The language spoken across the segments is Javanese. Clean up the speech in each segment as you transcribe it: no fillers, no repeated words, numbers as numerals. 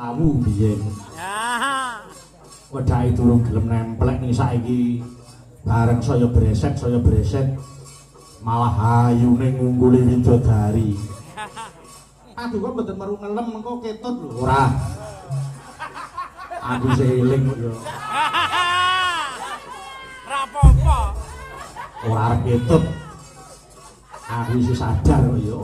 Awu biyen. Ya. Wedhahe durung gelem nemplek ning saiki. Bareng saya breset. Malah ayune ngungguli widodari. Paduka mboten meru ngelem engko ketut lho. Ora. Aku seling kok ya. Ora apa-apa. Ora arep ketut. Aku isih sadar kok ya.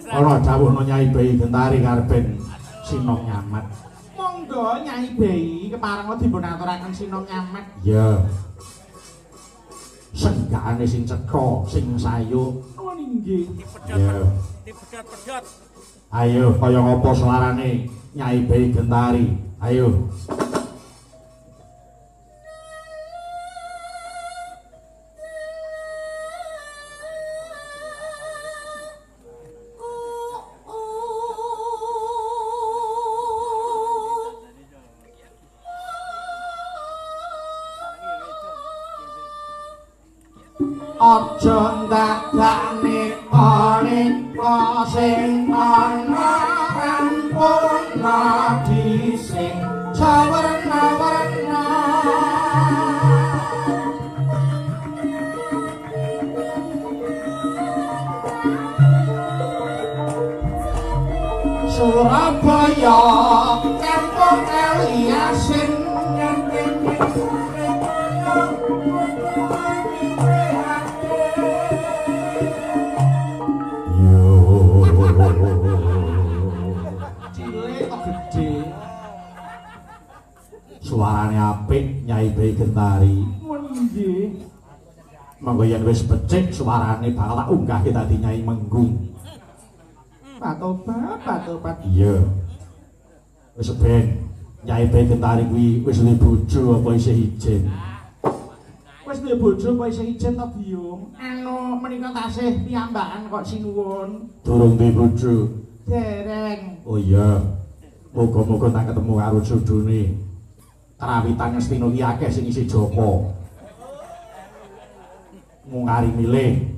Ana dawuhna Nyai Bayi Gentari karepen Sinong Nyamet. Monggo Nyai Bayi kepareng dipun aturaken Sinong Nyamet. Ya. Senggane sing cetha, sing sayu. Oh nggih. Ya. Dipedhot-pedhot. Ayo kaya ngapa suarane Nyai Bayi Gentari. Ayo. Aja ndadakne ora sing ana rampungna dising sawerna-werna Surabaya kampung Eliasin Suarane apik Nyai Bayi Gentari. nggih. Monggo yen wis becik suarane bakal tak unggahe dadi Nyai Menggung. Patobat. Iya. Wis ben Nyai Bayi Gentari kuwi wis duwe bojo apa isih ijen? Wis duwe bojo apa isih ijen ta, Biung? Anu menika tasih piyambakan kok sinuwun. Durung duwe bojo. Dereng. Oh iya. Muga-muga tak ketemu karo jodhone. Karawitan Ngastina ki akeh sing isih Joko. Mungkari milih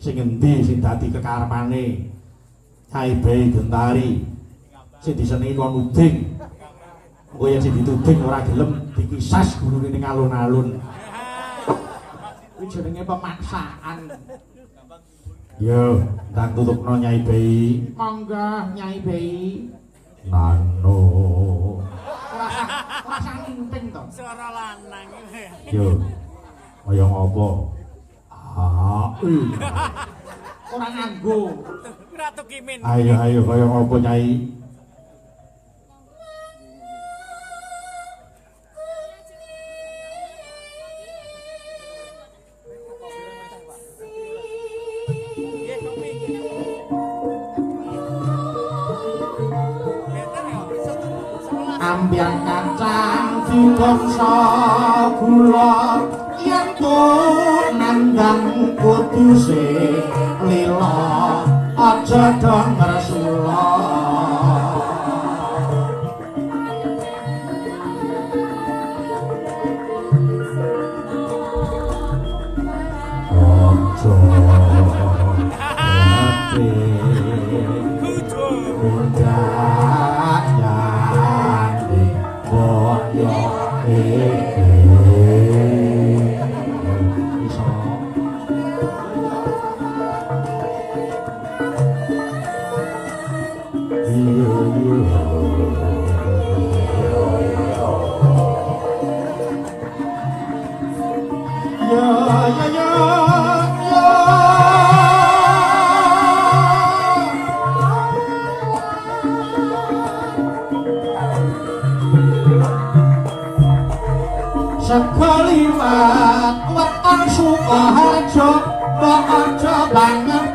sing endi sing dadi kekarepane Nyai Bayi Gentari. Sing disenengi kon uding. Engko yen sing dituding ora gelem dikisas gurune ning alun-alun. Kuwi jenenge pemaksaan. Yo, tak tutupno Nyai Bayi. Monggo Nyai Bayi. Nano. Rasa ngimping to. Suara lanang. Yo. Kaya ngapa? Ora nganggo. Ratu Kimin. Ayo kaya ngapa Nyai? Ambyang kacang dilongso gula yen tuh nandang kudu sing lila aja dong resula Ojo ati Udah nyandi boyo iso sekaliwat weton Sukoharjo kok aja banget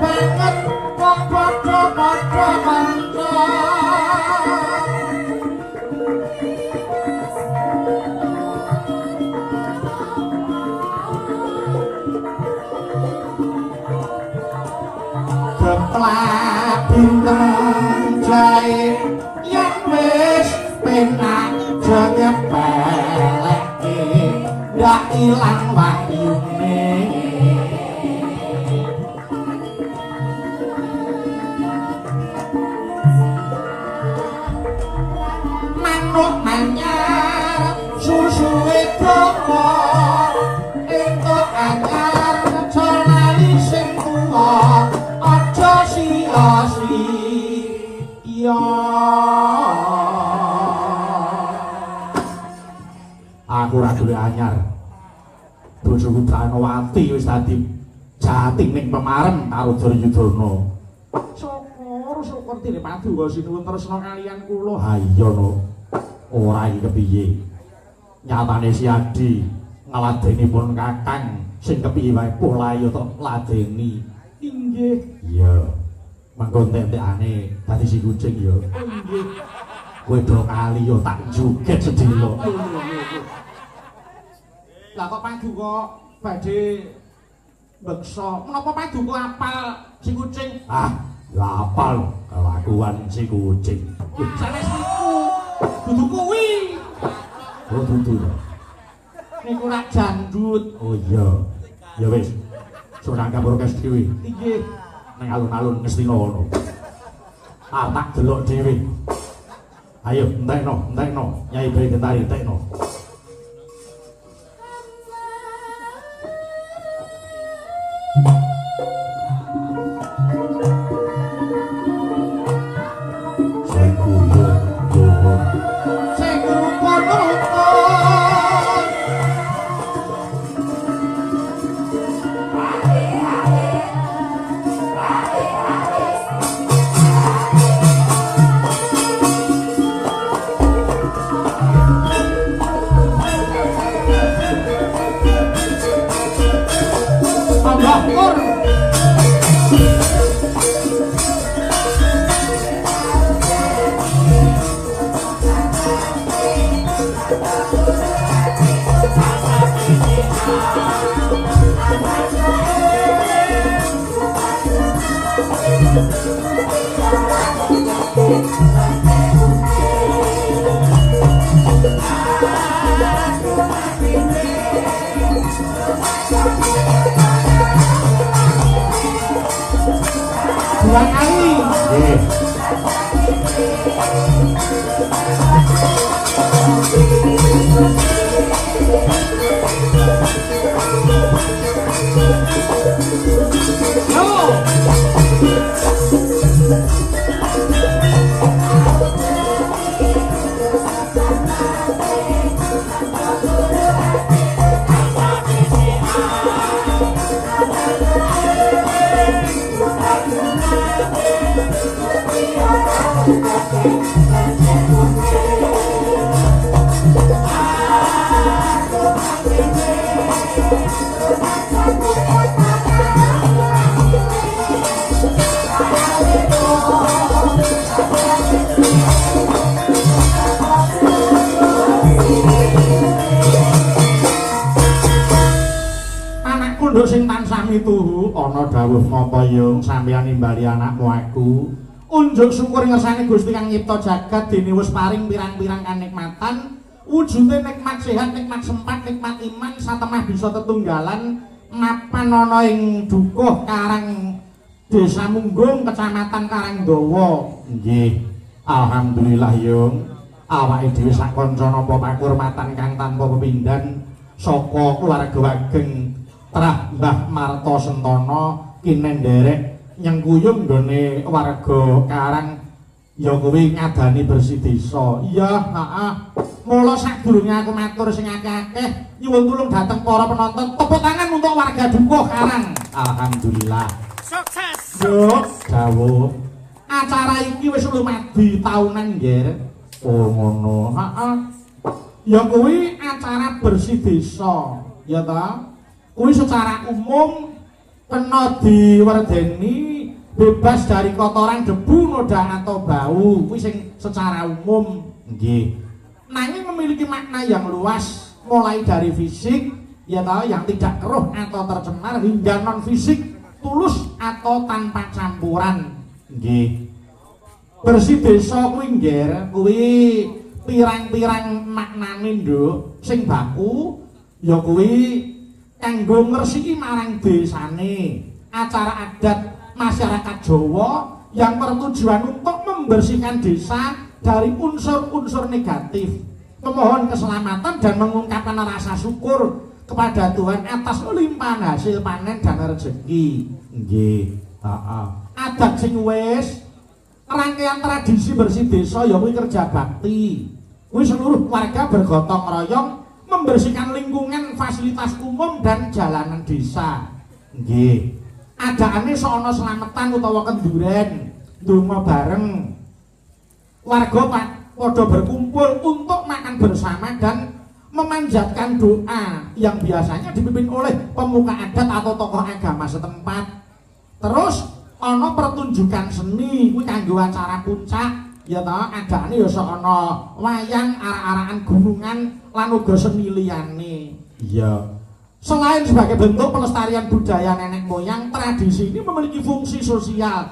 kok padha kanca geplak bintang jae yen wis penak jengepelek ndak ilang wahyune iya. Aku ora golek anyar. Bojoku Pranawati wis dadi jati ning pemarem karo Duryudana. Syukur dene Paduka sinuwun tresna kaliyan kula. Ha iya no. Ora iki kepiye. Nyatane si Adi ngladenipun Kakang sing kepiye wae pola ya tok ladeni. Inggih. Iya. Mangko entek-entekane dadi si kucing ya. Inggih. Kowe do kali yo tak juget sedilo. Lah kok Paduka badhe beksa. Menapa Paduka apal si kucing? Ah, ya apal kelakuan si kucing. Sanes niku. Dudu kuwi. Oh dudu. Niku rak jandut. Oh iya. Ya wis. Surangka prokes dhewe. Inggih. Ning alun-alun Ngastina ngono. Ah tak delok dhewe. Ayo, entekno. Nyai Bayi Gentari entekno. Dua kali. Anakku nduk sing tansah mituhu ana dawuh napa yung sampeyan nimbali anakmu aku. Unjuk syukur ngersane Gusti kang nyipta jagat dene wis paring pirang-pirang kanikmatan, wujude nikmat sehat, nikmat sempat, nikmat iman satemah bisa tetunggalan mapan ana ing dukuh Karang Desa Munggung, Kecamatan Karangdawa. Nggih. Alhamdulillah yung awake dhewe sak kanca napa pakurmatan kang tanpa pepindhan saka keluarga Wageng Trah Mbah Marta Sentana kinenderek nyengkuyung nggone warga Karang ya kuwi ngadani bersih desa. Iya, heeh. Mula sadurunge aku matur sing akeh-akeh nyuwun tulung dhateng para penonton tepuk tangan untuk warga Dukuh Karang. Alhamdulillah. Sukses. Yo, dawuh. Acara iki wis lumadi taunan, Nggih. Oh ngono. Heeh. Ya kuwi acara bersih desa, ya ta? Kuwi secara umum kena diwerdeni bebas dari kotoran debu, noda atau bau. Kuwi sing secara umum. Nggih. Nanging memiliki makna yang luas, mulai dari fisik, ya tahu yang tidak keruh atau tercemar hingga non fisik, tulus atau tanpa campuran. Nggih. Bersih desa kuwi nggih, kuwi pirang-pirang maknane nduk. Sing baku ya kuwi kanggo ngresiki marang desane. Acara adat masyarakat Jawa yang bertujuan untuk membersihkan desa dari unsur-unsur negatif, memohon keselamatan dan mengungkapkan rasa syukur kepada Tuhan atas limpahan hasil panen dan rezeki. Nggih. Heeh. Adat sing wis rangkaian tradisi bersih desa ya kuwi kerja bakti. Kuwi seluruh warga bergotong royong membersihkan lingkungan, fasilitas umum dan jalanan desa. Nggih. Adaane sono slametan utawa kenduren, ndonga bareng. Warga padha berkumpul untuk makan bersama dan memanjatkan doa yang biasanya dipimpin oleh pemuka adat atau tokoh agama setempat. Terus ana pertunjukan seni kuwi kanggo acara puncak. Ya toh, adane ya sok ana wayang, arak-arakan gunungan lan uga seni liyane. Iya. Selain sebagai bentuk pelestarian budaya nenek moyang, tradisi ini memiliki fungsi sosial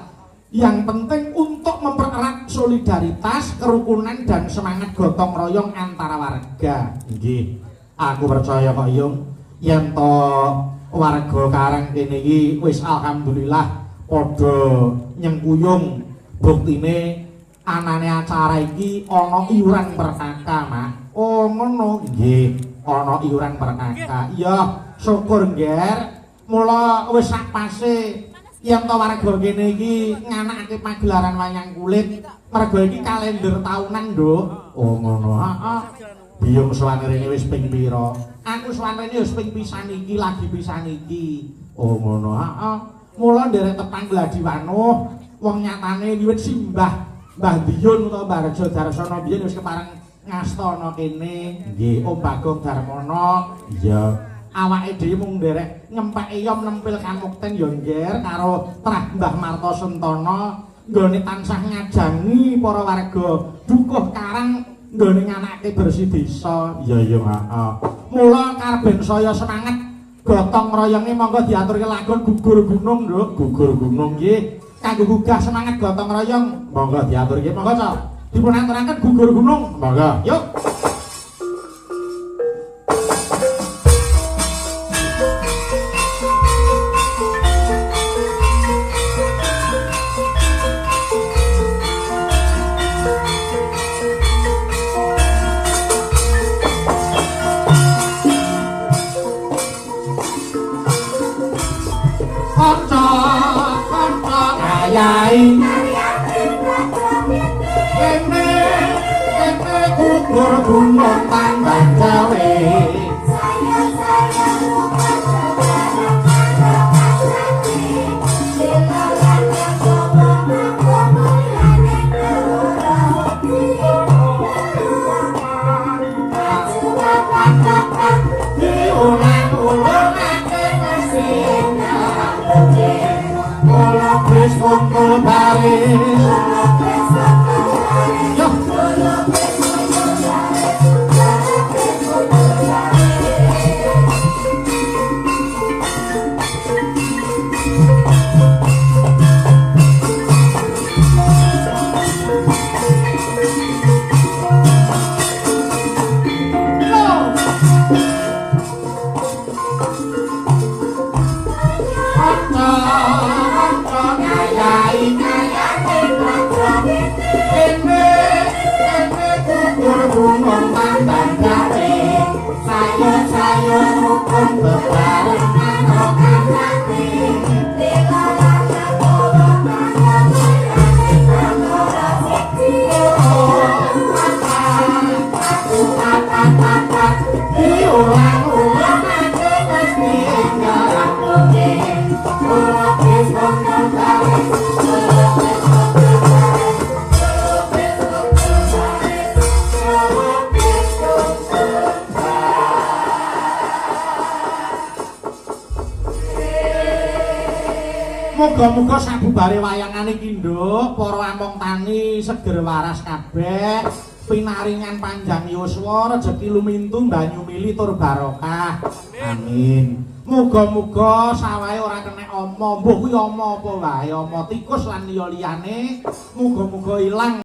yang penting untuk mempererat solidaritas, kerukunan dan semangat gotong royong antara warga. Nggih. Aku percaya kok Yung, yen to warga Karang kene iki wis alhamdulillah padha nyengkuyung, buktine anane acara iki ana iuran perkaka, Mak. Oh ngono. Nggih, ana iuran perkaka. Iya, syukur Ngger. Mula wis sak pase yen to warga kene iki nganakake pagelaran wayang kulit. Mergo iki kalender taunan, Nduk. Oh ngono. Heeh. Biyung swanrene wis ping pira? Aku swanrene wis ping pisan iki, lagi pisan iki. Oh ngono. Heeh. Mula nderek tepang gladi wanuh, wong nyatane wiwit simbah Mbah Diyun utawa Mbah Rejo Darsana biyen wis kepareng ngastana kene. Nggih, Om Bagong Darmono. Iya. Awake dhewe mung nderek nyempek eyom nempil kamukten ya Ngger karo trah Mbah Marta Sentana nggone tansah ngajangi para warga dukuh Karang nggone nganakake bersih desa. Iya iya, heeh. Mula karben saya semangat gotong royonge monggo diaturke lagon gugur gunung, Nduk. Gugur gunung nggih. Kanggo gugah semangat gotong royong, monggo diaturke, monggo Cok. Dipun aturaken gugur gunung, monggo. Yuk. Yai kene gugur gunung tambah gawe saya kumpul baris Muga-muga sabubare wayangan iki Nduk, para among tani seger waras kabeh, pinaringan panjang yuswa, rejeki lumintu, banyu mili tur barokah. Amin. Muga-muga sawahe ora kena ama, mbuh kuwi ama apa wae, ama tikus lan liya-liyane, muga-muga ilang.